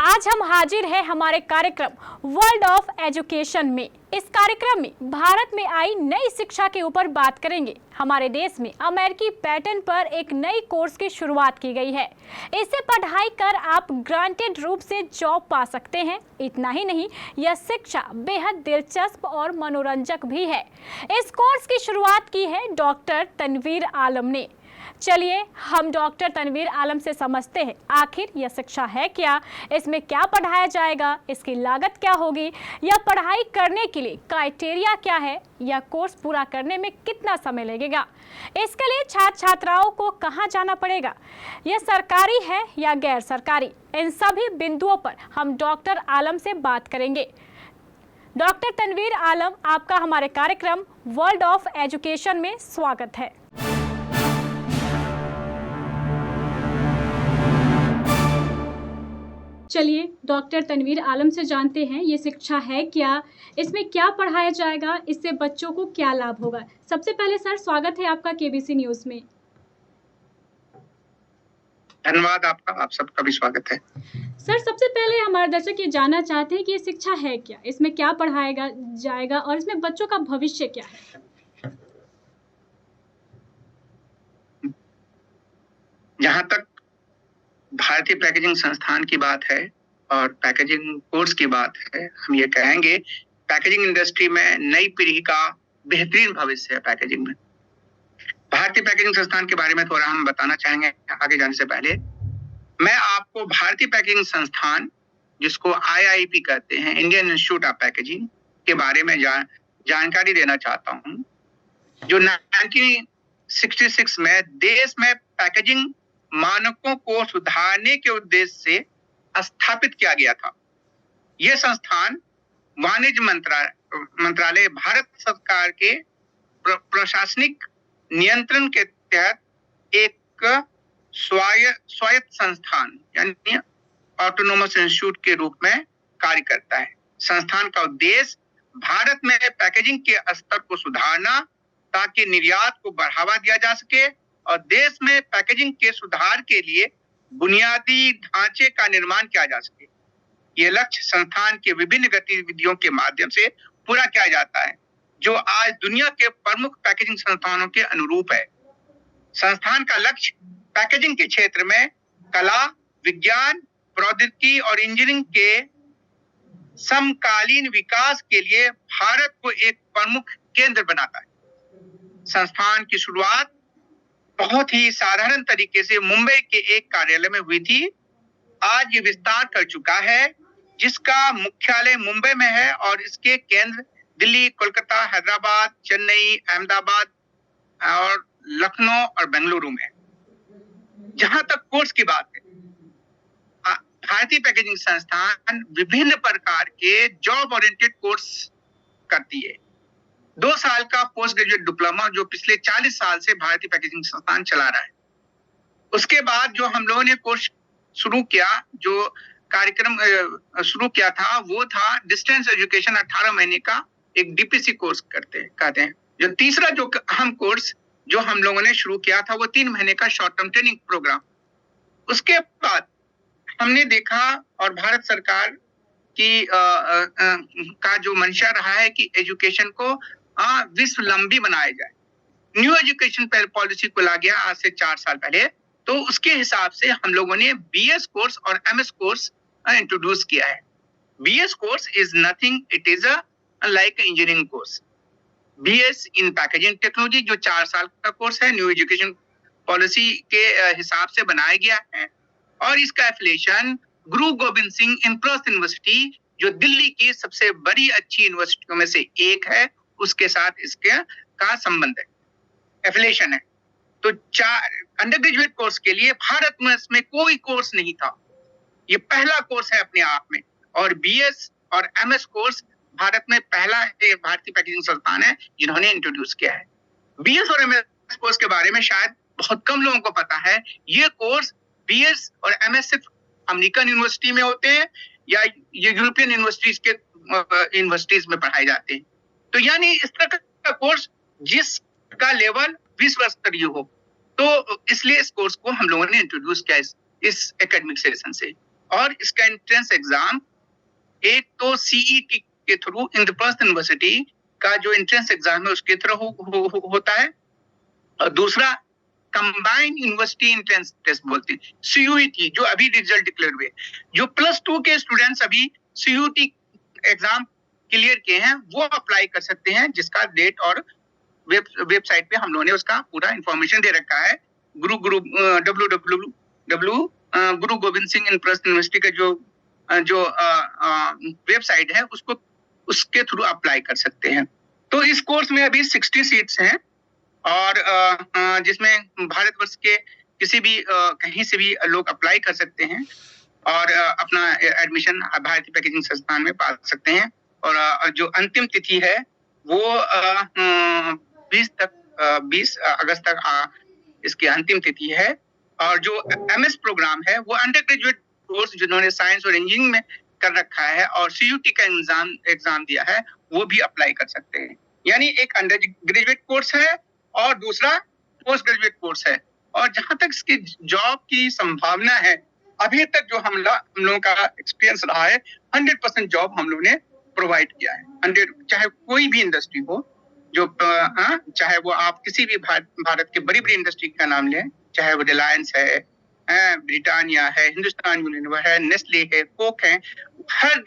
आज हम हाजिर हैं हमारे कार्यक्रम वर्ल्ड ऑफ एजुकेशन में। इस कार्यक्रम में भारत में आई नई शिक्षा के ऊपर बात करेंगे। हमारे देश में अमेरिकी पैटर्न पर एक नई कोर्स की शुरुआत की गई है। इससे पढ़ाई कर आप ग्रांटेड रूप से जॉब पा सकते हैं। इतना ही नहीं, यह शिक्षा बेहद दिलचस्प और मनोरंजक भी है। इस कोर्स की शुरुआत की है डॉक्टर तनवीर आलम ने। चलिए हम डॉक्टर तनवीर आलम से समझते हैं आखिर यह शिक्षा है क्या, इसमें क्या पढ़ाया जाएगा, इसकी लागत क्या होगी, यह पढ़ाई करने के लिए क्राइटेरिया क्या है, यह कोर्स पूरा करने में कितना समय लगेगा, इसके लिए छात्र छात्राओं को कहां जाना पड़ेगा, यह सरकारी है या गैर सरकारी, इन सभी बिंदुओं पर हम डॉक्टर आलम से बात करेंगे। डॉक्टर तनवीर आलम, आपका हमारे कार्यक्रम वर्ल्ड ऑफ एजुकेशन में स्वागत है। चलिए डॉक्टर तनवीर आलम से जानते हैं ये शिक्षा है क्या, इसमें क्या पढ़ाया जाएगा, इससे बच्चों को क्या लाभ होगा। सबसे पहले सर, स्वागत है आपका केबीसी न्यूज में। धन्यवाद आपका, आप सबका भी स्वागत है। सर, सबसे पहले हमारे दर्शक ये जानना चाहते हैं कि ये शिक्षा है क्या, इसमें क्या पढ़ाया जाएगा और इसमें बच्चों का भविष्य क्या है। जहाँ तक भारतीय पैकेजिंग संस्थान की बात है और पैकेजिंग कोर्स की बात है, हम ये कहेंगे पैकेजिंग इंडस्ट्री में नई पीढ़ी का बेहतरीन भविष्य है। पैकेजिंग में भारतीय पैकेजिंग संस्थान के बारे में थोड़ा हम बताना चाहेंगे। आगे जाने से पहले मैं आपको भारतीय पैकेजिंग संस्थान, जिसको IIP कहते हैं, इंडियन इंस्टीट्यूट ऑफ पैकेजिंग, के बारे में जानकारी देना चाहता हूँ, जो 1966 में देश में पैकेजिंग मानकों को सुधारने के उद्देश्य से स्थापित किया गया था। यह संस्थान वाणिज्य मंत्रालय, भारत सरकार के प्रशासनिक नियंत्रण के तहत एक स्वायत्त संस्थान यानी ऑटोनोमस इंस्टीट्यूट के रूप में कार्य करता है। संस्थान का उद्देश्य भारत में पैकेजिंग के स्तर को सुधारना, ताकि निर्यात को बढ़ावा दिया जा सके और देश में पैकेजिंग के सुधार के लिए बुनियादी ढांचे का निर्माण किया जा सके। ये लक्ष्य संस्थान के विभिन्न गतिविधियों के माध्यम से पूरा किया जाता है, जो आज दुनिया के प्रमुख पैकेजिंग संस्थानों के अनुरूप है। संस्थान का लक्ष्य पैकेजिंग के क्षेत्र में कला, विज्ञान, प्रौद्योगिकी और इंजीनियरिंग के समकालीन विकास के लिए भारत को एक प्रमुख केंद्र बनाता है। संस्थान की शुरुआत बहुत ही साधारण तरीके से मुंबई के एक कार्यालय में हुई थी। आज ये विस्तार कर चुका है, जिसका मुख्यालय मुंबई में है और इसके केंद्र दिल्ली, कोलकाता, हैदराबाद, चेन्नई, अहमदाबाद और लखनऊ और बेंगलुरु में। जहां तक कोर्स की बात है, भारतीय पैकेजिंग संस्थान विभिन्न प्रकार के जॉब ओरिएंटेड कोर्स करती है। 2 साल का पोस्ट ग्रेजुएट डिप्लोमा जो पिछले 40 साल से भारतीय पैकेजिंग संस्थान चला रहा है। उसके बाद जो हम लोगों ने कोर्स शुरू किया, जो कार्यक्रम शुरू किया था, वो था डिस्टेंस एजुकेशन। 18 महीने का एक DPC कोर्स कहते हैं। जो तीसरा जो अहम कोर्स जो हम लोगों ने शुरू किया था, वो 3 महीने का शॉर्ट टर्म ट्रेनिंग प्रोग्राम। उसके बाद हमने देखा और भारत सरकार की का जो मंशा रहा है कि एजुकेशन को विश्व लंबी बनाया जाए। न्यू एजुकेशन पॉलिसी को ला गया आज से 4 साल पहले। तो उसके हिसाब से हम लोगों ने BS कोर्स और MS कोर्स इंट्रोड्यूस किया है। BS course is nothing, it is like engineering course. BS in packaging technology जो 4 साल का कोर्स है, न्यू एजुकेशन पॉलिसी के हिसाब से बनाया गया है और इसका एफिलिएशन गुरु गोविंद सिंह इंफ्रास्ट्रक्चर यूनिवर्सिटी, जो दिल्ली की सबसे बड़ी अच्छी यूनिवर्सिटियों में से एक है, उसके साथ इसके का संबंध है, एफिलिएशन है। तो 4 अंडर ग्रेजुएट कोर्स के लिए भारत में इसमें कोई कोर्स नहीं था। ये पहला कोर्स है अपने आप में। और BS और MS कोर्स भारत में पहला भारतीय पैकेजिंग संस्थान है जिन्होंने इंट्रोड्यूस किया है। BS और MS कोर्स के बारे में शायद बहुत कम लोगों को पता है। ये कोर्स BS और MS सिर्फ अमेरिकन यूनिवर्सिटी में होते हैं या ये यूरोपियन यूनिवर्सिटीज में पढ़ाए जाते हैं। तो यानी इस तरह का कोर्स जिसका लेवल विश्व स्तरीय हो, तो इसलिए इस कोर्स को हम लोगों ने इंट्रोड्यूस किया इस एकेडमिक सेशन से। और इसका एंट्रेंस एग्जाम एक तो सीईटी के थ्रू इंद्रप्रस्थ यूनिवर्सिटी का जो एंट्रेंस एग्जाम है उसके थ्रू होता है, और दूसरा कंबाइंड यूनिवर्सिटी एंट्रेंस टेस्ट बोलते हैं, सीयूईटी, जो अभी रिजल्ट डिक्लेयर हुए। जो +2 के स्टूडेंट्स अभी सीयूईटी एग्जाम क्लियर किए हैं वो अप्लाई कर सकते हैं, जिसका डेट और वेबसाइट पे हम लोगों ने उसका पूरा इंफॉर्मेशन दे रखा है। गुरु गोविंद सिंह इंद्रप्रस्थ यूनिवर्सिटी का जो वेबसाइट है उसके थ्रू अप्लाई कर सकते हैं। तो इस कोर्स में अभी 60 सीट्स हैं, और जिसमें भारतवर्ष के किसी भी कहीं से भी लोग अप्लाई कर सकते हैं और अपना एडमिशन भारतीय पैकेजिंग संस्थान में पा सकते हैं। और जो अंतिम तिथि है वो 20 अगस्त तक इसकी अंतिम तिथि है। और जो एमएस प्रोग्राम है वो अंडर ग्रेजुएट कोर्स जिन्होंने साइंस और इंजीनियरिंग में कर रखा है और सीयूटी का एग्जाम दिया है वो भी अप्लाई कर सकते हैं। यानी एक अंडर ग्रेजुएट कोर्स है और दूसरा पोस्ट ग्रेजुएट कोर्स है। और जहां तक इसकी जॉब की संभावना है, अभी तक जो हम लोगों का एक्सपीरियंस रहा है, 100% जॉब हम लोगों ने प्रोवाइड किया है। 100, चाहे कोई भी इंडस्ट्री हो, जो चाहे वो आप किसी भी भारत के बड़ी बड़ी इंडस्ट्री का नाम लें, चाहे वो रिलायंस है, ब्रिटानिया है, हिंदुस्तान यूनिलीवर है, नेस्ले है, कोक है, हर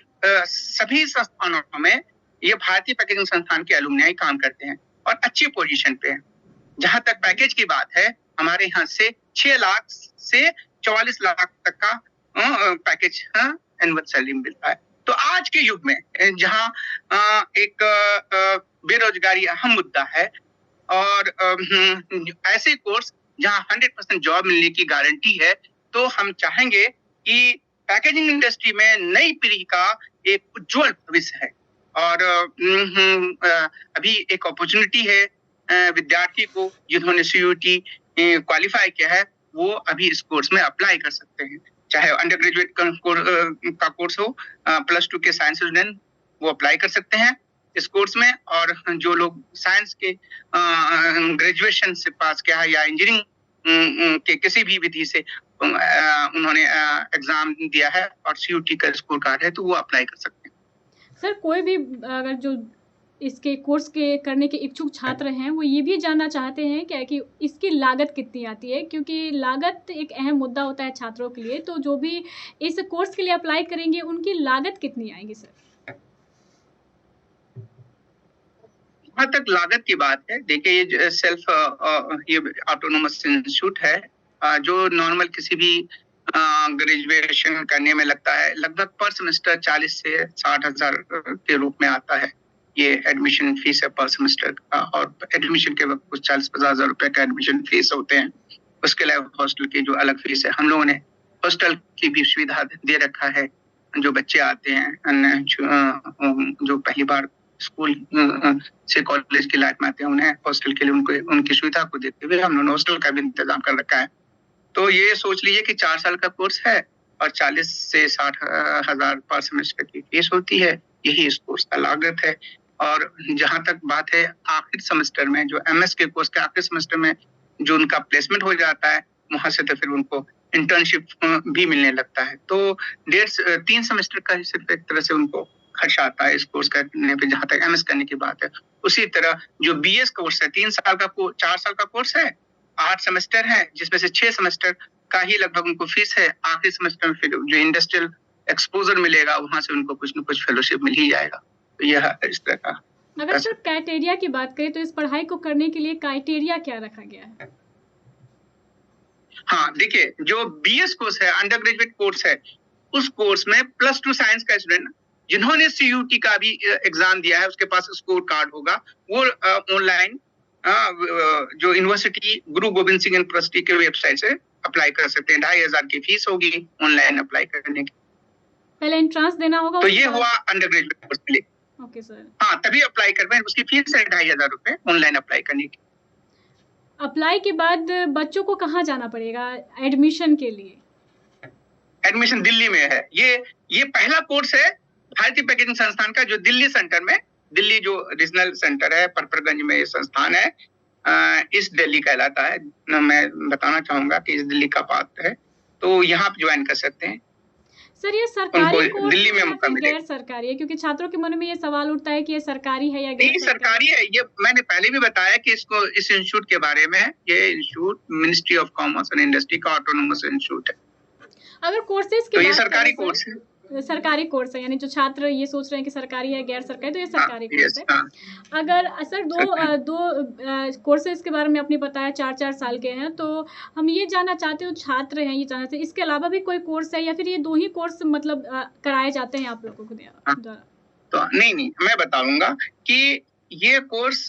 सभी संस्थानों में ये भारतीय पैकेजिंग संस्थान के एलुमनाई काम करते हैं और अच्छी पोजीशन पे हैं। जहां तक पैकेज की बात है, हमारे यहाँ से 6 लाख से 44 लाख तक का पैकेज एनुअल सैलरी मिलता है। तो आज के युग में जहां एक बेरोजगारी अहम मुद्दा है और ऐसे कोर्स जहां 100% जॉब मिलने की गारंटी है, तो हम चाहेंगे कि पैकेजिंग इंडस्ट्री में नई पीढ़ी का एक उज्जवल भविष्य है। और अभी एक अपॉर्चुनिटी है विद्यार्थी को जिन्होंने सीयूटी क्वालिफाई किया है, वो अभी इस कोर्स में अप्लाई कर सकते हैं। चाहे अंडर ग्रेजुएट का कोर्स हो, +2 के साइंस स्टूडेंट वो अप्लाई कर सकते हैं इस कोर्स में। और जो लोग साइंस के ग्रेजुएशन से पास किया है या इंजीनियरिंग के किसी भी विधि से उन्होंने एग्जाम दिया है और सीयूटी का स्कोर कार्ड है, तो वो अप्लाई कर सकते हैं। सर, कोई भी अगर जो इसके कोर्स के करने के इच्छुक छात्र हैं वो ये भी जानना चाहते हैं क्या कि इसकी लागत कितनी आती है, क्योंकि लागत एक अहम मुद्दा होता है छात्रों के लिए। तो जो भी इस कोर्स के लिए अप्लाई करेंगे उनकी लागत कितनी आएगी सर? जहाँ तक लागत की बात है, देखिए ये ऑटोनोमस इंस्टीट्यूट है, जो नॉर्मल किसी भी ग्रेजुएशन करने में लगता है, लगभग पर सेमेस्टर 40 से 60 हजार के रूप में आता है। ये एडमिशन फीस है पर सेमेस्टर का, और एडमिशन के वक्त कुछ 40-50 हजार रुपए का एडमिशन फीस होते हैं। उसके अलावा हॉस्टल की जो अलग फीस है, हम लोगों ने हॉस्टल की भी सुविधा दे रखा है। जो बच्चे आते हैं जो पहली बार स्कूल से कॉलेज की लाइफ में आते हैं, उन्हें हॉस्टल के लिए उनकी सुविधा को देखते हुए हम लोगों ने हॉस्टल का भी इंतजाम कर रखा है। तो ये सोच लीजिए कि 4 साल का कोर्स है और 40 से 60 हजार पर सेमेस्टर की फीस होती है। यही इस कोर्स का लागत है। और जहां तक बात है आखिर सेमेस्टर में, जो एमएस के कोर्स के आखिर सेमेस्टर में जो उनका प्लेसमेंट हो जाता है, वहां से तो फिर उनको इंटर्नशिप भी मिलने लगता है। तो 3 सेमेस्टर का सिर्फ एक तरह से उनको खर्च आता है इस कोर्स करने पे, जहां तक एमएस करने की बात है। उसी तरह जो बीएस कोर्स है, 4 साल का कोर्स है, 8 सेमेस्टर है, जिसमें से 6 सेमेस्टर का ही लगभग उनको फीस है। आखिरी सेमेस्टर में फिर जो इंडस्ट्रियल एक्सपोजर मिलेगा, वहां से उनको कुछ न कुछ फेलोशिप मिल ही जाएगा। तो यह इस तरह का। अगर सर क्राइटेरिया की बात करें तो इस पढ़ाई को करने के लिए क्राइटेरिया क्या रखा गया है? हाँ, देखिए, जो बीएस कोर्स है, अंडर ग्रेजुएट कोर्स है, उस कोर्स में +2 साइंस का स्टूडेंट जिन्होंने सीयूटी का भी एग्जाम दिया है, उसके पास स्कोर कार्ड होगा, वो ऑनलाइन जो यूनिवर्सिटी गुरु गोविंद सिंह यूनिवर्सिटी के वेबसाइट से अप्लाई कर सकते हैं। 2500 की फीस होगी ऑनलाइन अप्लाई करने की। पहले एंट्रेंस देना होगा। तो ये हुआ अंडर ग्रेजुएट कोर्स के लिए। Okay sir. हाँ, तभी अप्लाई कर पाए। उसकी फीस है 2500 रुपए ऑनलाइन अप्लाई करने की। अप्लाई के बाद बच्चों को कहाँ जाना पड़ेगा एडमिशन के लिए? एडमिशन दिल्ली में है। ये पहला कोर्स है भारतीय पैकेजिंग संस्थान का, जो दिल्ली सेंटर में, दिल्ली जो रीजनल सेंटर है, परपरगंज में ये संस्थान है, इस दिल्ली कहलाता है। मैं बताना चाहूंगा कि इस दिल्ली का पात्र है, तो यहाँ ज्वाइन कर सकते हैं। सर ये सरकारी उनको कोर्स दिल्ली है में या मौका फिर मिलेगा। गैर सरकारी है? क्योंकि छात्रों के मन में ये सवाल उठता है कि ये सरकारी है या गैर नहीं, सरकारी है। ये मैंने पहले भी बताया कि इसको, इस इंस्टीट्यूट के बारे में, ये institute ministry of commerce and industry का ऑटोनोमस इंस्टीट्यूट है। अगर कोर्सेज की तो ये बात सरकारी करें कोर्स है। सर, सरकारी कोर्स है, यानी जो छात्र ये सोच रहे हैं कि सरकारी है गैर सरकारी, तो ये सरकारी कोर्स यस, है। हाँ। अगर सर दो कोर्सेज के बारे में आपने बताया 4-4 साल के हैं, तो हम ये जानना चाहते हो, छात्र हैं ये जानना चाहते हैं, इसके अलावा भी कोई कोर्स है या फिर ये 2 ही कोर्स मतलब कराए जाते हैं आप लोगों को द्वारा? तो नहीं, मैं बताऊंगा कि ये कोर्स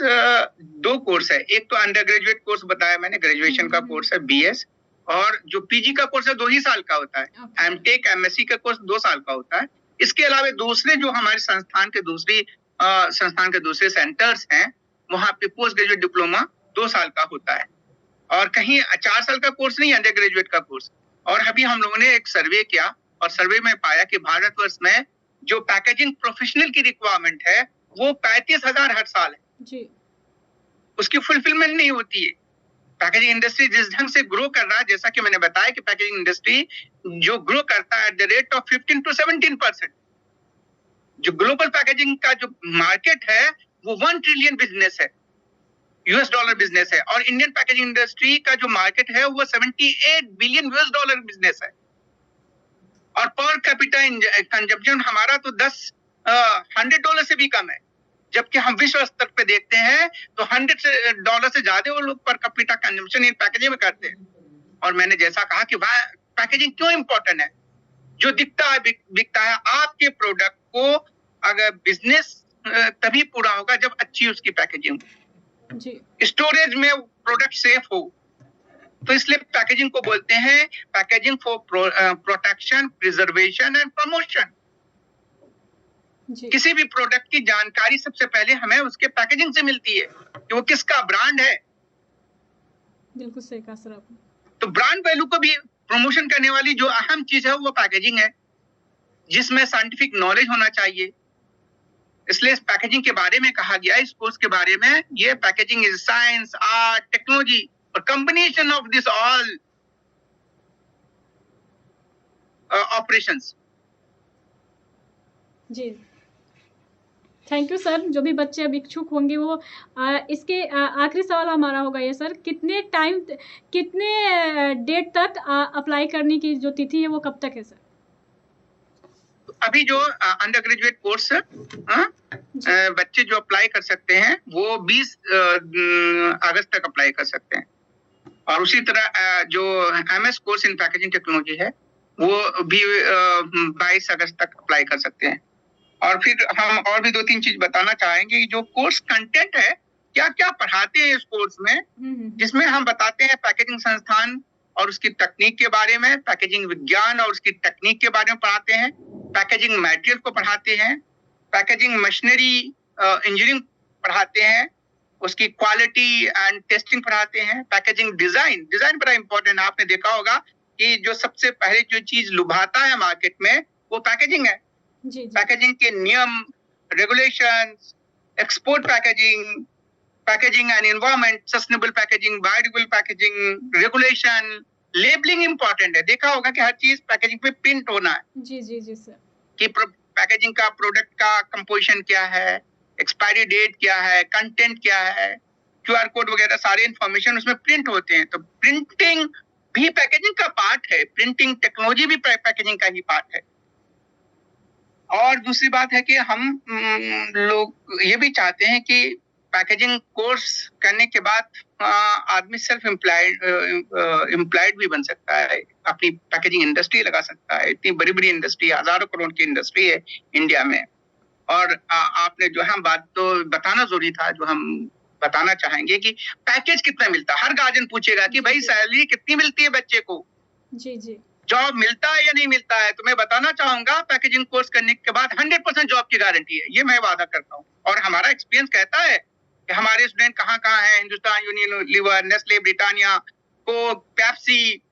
2 कोर्स है। एक तो अंडर ग्रेजुएट कोर्स बताया मैंने, ग्रेजुएशन का कोर्स है बीएस, और जो पीजी का कोर्स है 2 ही साल का होता है। एमटेक एमएससी का कोर्स 2 साल का होता है। इसके अलावा दूसरे जो हमारे संस्थान के दूसरे सेंटर्स हैं, वहां पे पोस्ट ग्रेजुएट डिप्लोमा 2 साल का होता है, और कहीं 4 साल का कोर्स नहीं, अंडर ग्रेजुएट का कोर्स। और अभी हम लोगों ने एक सर्वे किया, और सर्वे में पाया कि भारतवर्ष में जो पैकेजिंग प्रोफेशनल की रिक्वायरमेंट है वो 35,000 हर साल है जी। उसकी फुलफिलमेंट नहीं होती है। पैकेजिंग इंडस्ट्री जिस ढंग से ग्रो कर रहा है, जैसा कि मैंने बताया कि पैकेजिंग इंडस्ट्री जो ग्रो करता है at the rate of 15 to 17%, जो ग्लोबल पैकेजिंग का जो मार्केट है वो 1 ट्रिलियन बिजनेस है, यूएस डॉलर बिजनेस है, और इंडियन पैकेजिंग इंडस्ट्री का जो मार्केट है वो 78 बिलियन यूएस डॉलर बिजनेस है, और पर कैपिटा कंजप्शन हमारा तो $100 से भी कम है, जबकि हम विश्व स्तर पे देखते हैं तो $100 से ज्यादा वो लोग पर कैपिटा कंजप्शन इन पैकेजिंग में करते हैं। और मैंने जैसा कहा कि पैकेजिंग क्यों इंपॉर्टेंट है, जो दिखता है बिकता है, आपके प्रोडक्ट को अगर बिजनेस तभी पूरा होगा जब अच्छी उसकी पैकेजिंग हो, स्टोरेज में प्रोडक्ट सेफ हो। तो इसलिए पैकेजिंग को बोलते हैं packaging for protection, preservation and promotion. किसी भी प्रोडक्ट की जानकारी सबसे पहले हमें उसके पैकेजिंग से मिलती है कि वो किसका ब्रांड है। बिल्कुल सही कहा सर आपने। तो ब्रांड वैल्यू को भी प्रमोशन करने वाली जो अहम चीज है वो पैकेजिंग है, जिसमें साइंटिफिक नॉलेज होना चाहिए। इसलिए इस पैकेजिंग के बारे में कहा गया, इस कोर्स के बारे में, ये packaging is science, art, technology, और combination of this all operations. जी, थैंक यू सर। जो भी बच्चे अब इच्छुक होंगे वो इसके आखिरी सवाल हमारा होगा ये सर, कितने डेट तक अप्लाई करने की जो तिथि है वो कब तक है सर? अभी जो अंडर ग्रेजुएट कोर्स बच्चे जो अप्लाई कर सकते हैं वो 20 अगस्त तक अप्लाई कर सकते हैं, और उसी तरह जो MS course in packaging technology है वो भी 22 अगस्त तक अप्लाई कर सकते हैं। और फिर हम और भी 2-3 चीज बताना चाहेंगे। जो कोर्स कंटेंट है, क्या क्या पढ़ाते हैं इस कोर्स में, जिसमें हम बताते हैं पैकेजिंग संस्थान और उसकी तकनीक के बारे में, पैकेजिंग विज्ञान और उसकी तकनीक के बारे में पढ़ाते हैं, पैकेजिंग मटेरियल को पढ़ाते हैं, पैकेजिंग मशीनरी इंजीनियरिंग पढ़ाते हैं, उसकी क्वालिटी एंड टेस्टिंग पढ़ाते हैं, पैकेजिंग डिजाइन बड़ा इंपॉर्टेंट। आपने देखा होगा कि जो सबसे पहले जो चीज लुभाता है मार्केट में वो पैकेजिंग है। पैकेजिंग के नियम, regulations, export packaging, packaging and environment, sustainable packaging, biodegradable packaging, regulation, labelling important है। देखा होगा कि हर चीज पैकेजिंग पे प्रिंट होना है। जी सर। कि पैकेजिंग का प्रोडक्ट का कंपोजिशन क्या है, एक्सपायरी डेट क्या है, कंटेंट क्या है, क्यूआर कोड वगैरह सारे इंफॉर्मेशन उसमें प्रिंट होते हैं। तो प्रिंटिंग भी पैकेजिंग का पार्ट है, प्रिंटिंग टेक्नोलॉजी भी पैकेजिंग का ही पार्ट है। और दूसरी बात है कि हम लोग ये भी चाहते हैं कि पैकेजिंग कोर्स करने के बाद आदमी सेल्फ एम्प्लॉयड भी बन सकता है, अपनी पैकेजिंग इंडस्ट्री लगा सकता है। इतनी बड़ी बड़ी इंडस्ट्री, हजारों करोड़ की इंडस्ट्री है इंडिया में। और आपने जो हम बात तो बताना जरूरी था, जो हम बताना चाहेंगे कि पैकेज कितना मिलता है। हर गार्जियन पूछेगा कि भाई सैलरी कितनी मिलती है बच्चे को, जी जॉब मिलता है या नहीं मिलता है। तो मैं बताना चाहूंगा पैकेजिंग कोर्स करने के बाद 100% जॉब की गारंटी है, ये मैं वादा करता हूँ। और हमारा एक्सपीरियंस कहता है कि हमारे स्टूडेंट कहाँ कहाँ हैं, Hindustan Unilever, Nestle, Britannia, Coke, Pepsi,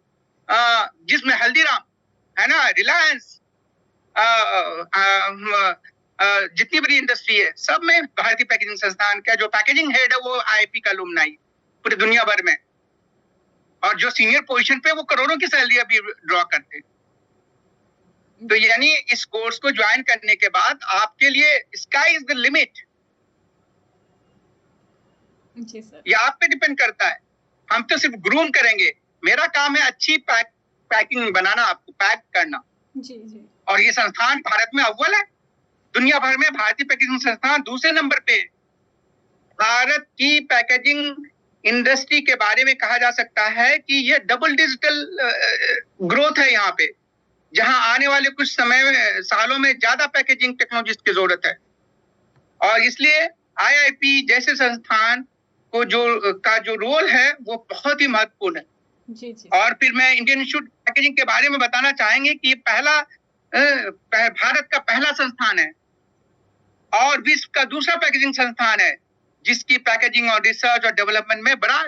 जिसमें हल्दीराम है ना, रिलायंस, जितनी बड़ी इंडस्ट्री है सब में भारतीय पैकेजिंग संस्थान का जो पैकेजिंग हेड है वो आईआईपी का अलुमनाई पूरी दुनिया भर में, और जो सीनियर पोजीशन पे वो करोड़ों की सैलरी अभी ड्रॉ करते हैं। तो यानी इस कोर्स को ज्वाइन करने के बाद आपके लिए स्काई इज द लिमिट। जी सर। ये आप पे डिपेंड करता है। हम तो सिर्फ ग्रूम करेंगे, मेरा काम है अच्छी पैकिंग बनाना, आपको पैक करना। जी जी। और ये संस्थान भारत में अव्वल है, दुनिया भर में भारतीय पैकेजिंग संस्थान दूसरे नंबर पे। भारत की पैकेजिंग इंडस्ट्री के बारे में कहा जा सकता है कि ये डबल डिजिटल ग्रोथ है यहाँ पे, जहां आने वाले कुछ सालों में ज्यादा पैकेजिंग टेक्नोलॉजिस्ट की जरूरत है। और इसलिए IIP जैसे संस्थान को जो रोल है वो बहुत ही महत्वपूर्ण है। जी जी। और फिर मैं इंडियन इंस्टीट्यूट पैकेजिंग के बारे में बताना चाहेंगे कि भारत का पहला संस्थान है और विश्व का दूसरा पैकेजिंग संस्थान है जिसकी पैकेजिंग और रिसर्च और डेवलपमेंट में बड़ा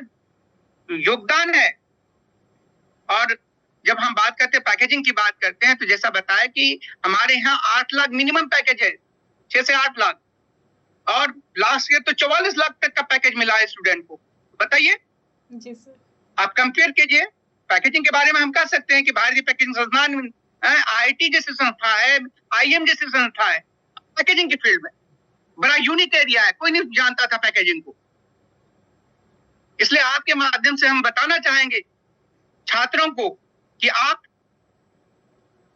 योगदान है। और जब हम बात करते हैं पैकेजिंग की बात करते हैं तो जैसा बताया कि हमारे यहाँ 8 लाख मिनिमम पैकेज है, 6 से 8 लाख, और लास्ट ईयर तो 44 लाख तक का पैकेज मिला है स्टूडेंट को। बताइए। जी सर। आप कंपेयर कीजिए। पैकेजिंग के बारे में हम कह सकते हैं कि भारतीय पैकेजिंग संस्थान IIT जैसी संस्था है, IIM जैसी संस्था है पैकेजिंग की फील्ड में, बड़ा यूनिक एरिया है, कोई नहीं जानता था पैकेजिंग को। इसलिए आपके माध्यम से हम बताना चाहेंगे छात्रों को कि आप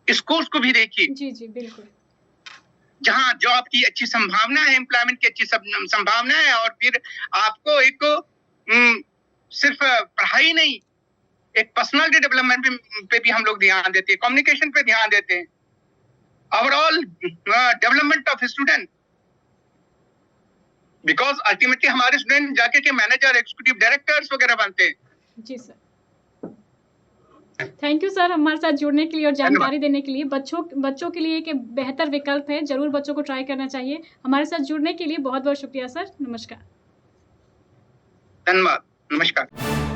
इस कोर्स को भी देखिए। जी जी बिल्कुल। जहां जॉब की अच्छी संभावना है, एम्प्लॉयमेंट की अच्छी संभावना है, और फिर आपको एक सिर्फ पढ़ाई नहीं, एक पर्सनालिटी डेवलपमेंट पे भी हम लोग ध्यान देते हैं, कम्युनिकेशन पे ध्यान देते हैं, overall development of student. Because ultimately हमारे स्टूडेंट जाके के मैनेजर, एग्जीक्यूटिव डायरेक्टर्स वगैरह बनते हैं। जी सर। थैंक यू सर हमारे साथ जुड़ने के लिए और जानकारी देने के लिए। बच्चों के लिए एक बेहतर विकल्प है, जरूर बच्चों को ट्राई करना चाहिए। हमारे साथ जुड़ने के लिए बहुत बहुत शुक्रिया सर। नमस्कार। धन्यवाद। नमस्कार।